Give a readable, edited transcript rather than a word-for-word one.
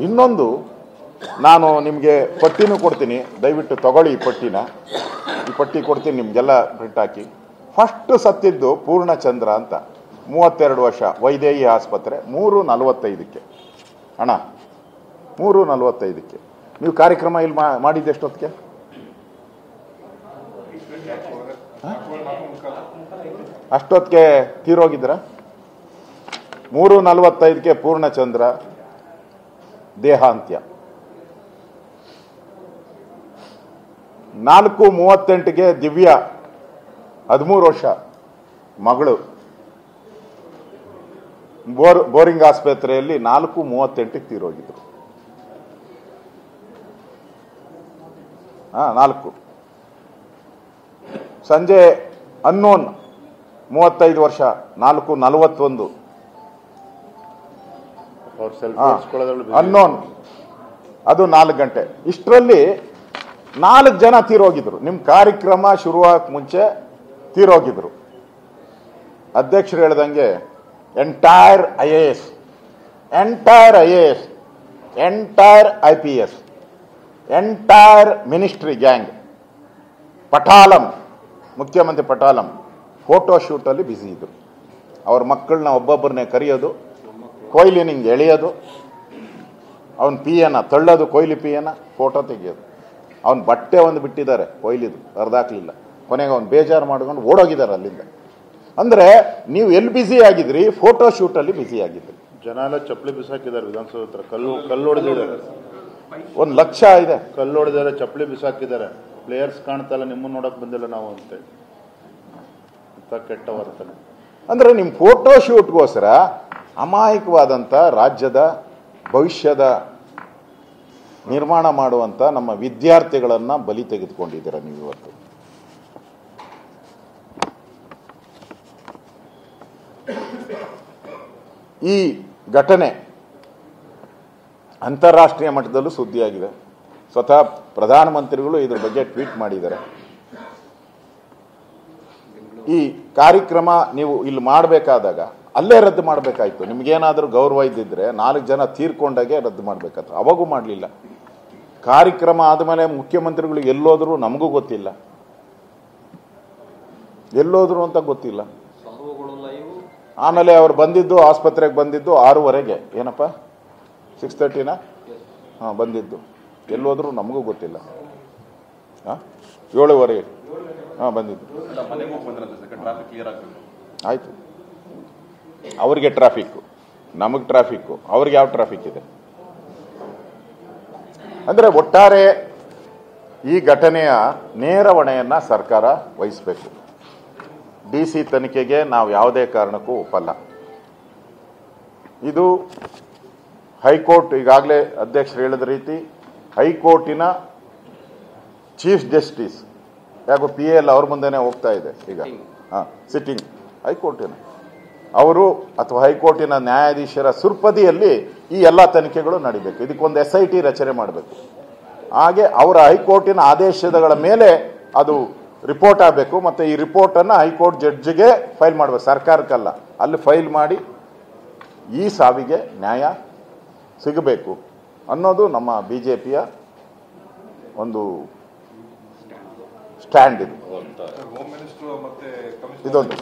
ಇನ್ನೊಂದು ನಾನು ನಿಮಗೆ ಪಟ್ಟಿನೂ ಕೊಡ್ತೀನಿ, ದಯವಿಟ್ಟು ತಗೊಳ್ಳಿ ಈ ಪಟ್ಟಿನ. ಈ ಪಟ್ಟಿ ಕೊಡ್ತೀನಿ ನಿಮಗೆಲ್ಲ ಪ್ರಿಂಟ್ ಹಾಕಿ. ಫಸ್ಟ್ ಸತ್ತಿದ್ದು ಪೂರ್ಣಚಂದ್ರ ಅಂತ, 32 ವರ್ಷ, ವೈದೇಹಿ ಆಸ್ಪತ್ರೆ, 3:45 ಅಣ್ಣ, 3:45. ನೀವು ಕಾರ್ಯಕ್ರಮ ಇಲ್ಲಿ ಮಾಡಿದ್ದು ಎಷ್ಟೊತ್ತಿಗೆ? ಅಷ್ಟೊತ್ತಿಗೆ ತೀರೋಗಿದ್ರ? 3:45 ಪೂರ್ಣಚಂದ್ರ ದೇಹಾಂತ್ಯ. 4:38 ದಿವ್ಯಾ, 13 ವರ್ಷ, ಮಗಳು, ಬೋರಿಂಗ್ ಆಸ್ಪತ್ರೆಯಲ್ಲಿ 4:38 ತೀರೋಗಿದ್ರು. 4. ಸಂಜೆ ಅನ್ನೋನ್ 35 ವರ್ಷ, 4:41. ಅನ್ನೋನ್ ಅದು 4 ಗಂಟೆ. ಇಷ್ಟರಲ್ಲಿ 4 ಜನ ತೀರೋಗಿದ್ರು. ನಿಮ್ಮ ಕಾರ್ಯಕ್ರಮ ಶುರುವಾಗಕ್ಕೆ ಮುಂಚೆ ತೀರೋಗಿದ್ರು. ಅಧ್ಯಕ್ಷರು ಹೇಳ್ದಂಗೆ entire IAS, entire IAS, entire IPS, entire ministry gang, ಪಟಾಲಂ, ಮುಖ್ಯಮಂತ್ರಿ ಪಟಾಲಂ ಫೋಟೋ ಶೂಟಲ್ಲಿ ಬ್ಯುಸಿ ಇದ್ರು. ಅವ್ರ ಮಕ್ಕಳನ್ನ ಒಬ್ಬೊಬ್ಬರನ್ನೇ ಕರೆಯೋದು, ಕೊಯ್ಲಿನಿಂಗ್ ಎಳೆಯೋದು, ಅವನ ಪಿಯನ ತಳ್ಳೋದು, ಕೊಯ್ಲಿ ಪಿಯನ ಫೋಟೋ ತೆಗೆಯೋದು. ಅವನ ಬಟ್ಟೆ ಒಂದು ಬಿಟ್ಟಿದ್ದಾರೆ ಕೊಯ್ಲಿದು, ಅರ್ಧಾಕ್ಲಿಲ್ಲ. ಕೊನೆಗೆ ಅವ್ನು ಬೇಜಾರು ಮಾಡ್ಕೊಂಡು ಓಡೋಗಿದ್ದಾರೆ ಅಲ್ಲಿಂದ. ಅಂದರೆ ನೀವು ಎಲ್ಲಿ ಬ್ಯುಸಿ ಆಗಿದ್ರಿ? ಫೋಟೋ ಶೂಟಲ್ಲಿ ಬ್ಯುಸಿ ಆಗಿದ್ರಿ. ಜನ ಎಲ್ಲ ಚಪ್ಪಲಿ ಬಿಸಾಕಿದ್ದಾರೆ ವಿಧಾನಸೌಧ ಹತ್ರ. ಕಲ್ಲು ಹೊಡೆದಿದ್ದಾರೆ, 1 ಲಕ್ಷ ಇದೆ. ಕಲ್ಲು ಹೊಡೆದಿದ್ದಾರೆ, ಚಪ್ಪಲಿ ಬಿಸಾಕಿದ್ದಾರೆ. ಪ್ಲೇಯರ್ಸ್ ಕಾಣ್ತಲ್ಲ, ನಿಮ್ಮನ್ನು ನೋಡಕ್ ಬಂದಿಲ್ಲ ನಾವು ಅಂತೇಳಿ. ಅಂತ ಕೆಟ್ಟ ವರ್ತನೆ. ಅಂದರೆ ನಿಮ್ಮ ಫೋಟೋ ಶೂಟ್ಗೋಸ್ಕರ ಅಮಾಯಕವಾದಂಥ ರಾಜ್ಯದ ಭವಿಷ್ಯದ ನಿರ್ಮಾಣ ಮಾಡುವಂಥ ನಮ್ಮ ವಿದ್ಯಾರ್ಥಿಗಳನ್ನು ಬಲಿ ತೆಗೆದುಕೊಂಡಿದ್ದೀರ ನೀವು ಇವತ್ತು. ಈ ಘಟನೆ ಅಂತಾರಾಷ್ಟ್ರೀಯ ಮಟ್ಟದಲ್ಲೂ ಸುದ್ದಿಯಾಗಿದೆ. ಸ್ವತಃ ಪ್ರಧಾನಮಂತ್ರಿಗಳು ಇದ್ರ ಬಗ್ಗೆ ಟ್ವೀಟ್ ಮಾಡಿದ್ದಾರೆ. ಈ ಕಾರ್ಯಕ್ರಮ ನೀವು ಇಲ್ಲಿ ಮಾಡಬೇಕಾದಾಗ ಅಲ್ಲೇ ರದ್ದು ಮಾಡಬೇಕಾಯ್ತು. ನಿಮ್ಗೇನಾದರೂ ಗೌರವ ಇದ್ದಿದ್ರೆ 4 ಜನ ತೀರ್ಕೊಂಡಾಗೆ ರದ್ದು ಮಾಡಬೇಕಾಯ್ತು. ಅವಾಗೂ ಮಾಡಲಿಲ್ಲ. ಕಾರ್ಯಕ್ರಮ ಆದಮೇಲೆ ಮುಖ್ಯಮಂತ್ರಿಗಳು ಎಲ್ಲೋದ್ರು ನಮಗೂ ಗೊತ್ತಿಲ್ಲ, ಎಲ್ಲೋದ್ರು ಅಂತ ಗೊತ್ತಿಲ್ಲ. ಆಮೇಲೆ ಅವ್ರು ಬಂದಿದ್ದು, ಆಸ್ಪತ್ರೆಗೆ ಬಂದಿದ್ದು 6:30. ಏನಪ್ಪ 6:30ನಾ? ಬಂದಿದ್ದು. ಎಲ್ಲೋದ್ರು ನಮಗೂ ಗೊತ್ತಿಲ್ಲ. 7:15 ಬಂದಿದ್ದು. ಆಯ್ತು, ಅವ್ರಿಗೆ ಟ್ರಾಫಿಕ್ಕು, ನಮಗೆ ಟ್ರಾಫಿಕ್ಕು, ಅವ್ರಿಗೆ ಯಾವ ಟ್ರಾಫಿಕ್ ಇದೆ? ಅಂದರೆ ಒಟ್ಟಾರೆ ಈ ಘಟನೆಯ ನೇರ ಹೊಣೆಯನ್ನ ಸರ್ಕಾರ ವಹಿಸಬೇಕು. DC ತನಿಖೆಗೆ ನಾವು ಯಾವುದೇ ಕಾರಣಕ್ಕೂ ಒಪ್ಪಲ್ಲ. ಇದು ಹೈಕೋರ್ಟ್, ಈಗಾಗಲೇ ಅಧ್ಯಕ್ಷರು ಹೇಳಿದ ರೀತಿ ಹೈಕೋರ್ಟಿನ ಚೀಫ್ ಜಸ್ಟಿಸ್, ಯಾಕೋ PL ಅವ್ರ ಮುಂದೆನೆ ಹೋಗ್ತಾ ಇದೆ ಈಗ. ಸಿಟ್ಟಿಂಗ್ ಹೈಕೋರ್ಟಿನ ಅವರು ಅಥವಾ ಹೈಕೋರ್ಟಿನ ನ್ಯಾಯಾಧೀಶರ ಸುರ್ಪದಿಯಲ್ಲಿ ಈ ಎಲ್ಲ ತನಿಖೆಗಳು ನಡಿಬೇಕು. ಇದಕ್ಕೊಂದು SIT ರಚನೆ ಮಾಡಬೇಕು. ಹಾಗೆ ಅವರ ಹೈಕೋರ್ಟಿನ ಆದೇಶಗಳ ಮೇಲೆ ಅದು ರಿಪೋರ್ಟ್ ಆಗಬೇಕು. ಮತ್ತು ಈ ರಿಪೋರ್ಟನ್ನು ಹೈಕೋರ್ಟ್ ಜಡ್ಜಿಗೆ ಫೈಲ್ ಮಾಡಬೇಕು, ಸರ್ಕಾರಕ್ಕಲ್ಲ. ಅಲ್ಲಿ ಫೈಲ್ ಮಾಡಿ ಈ ಸಾವಿಗೆ ನ್ಯಾಯ ಸಿಗಬೇಕು ಅನ್ನೋದು ನಮ್ಮ BJPಯ ಒಂದು ಸ್ಟ್ಯಾಂಡ್. ಇದು ಇದೊಂದು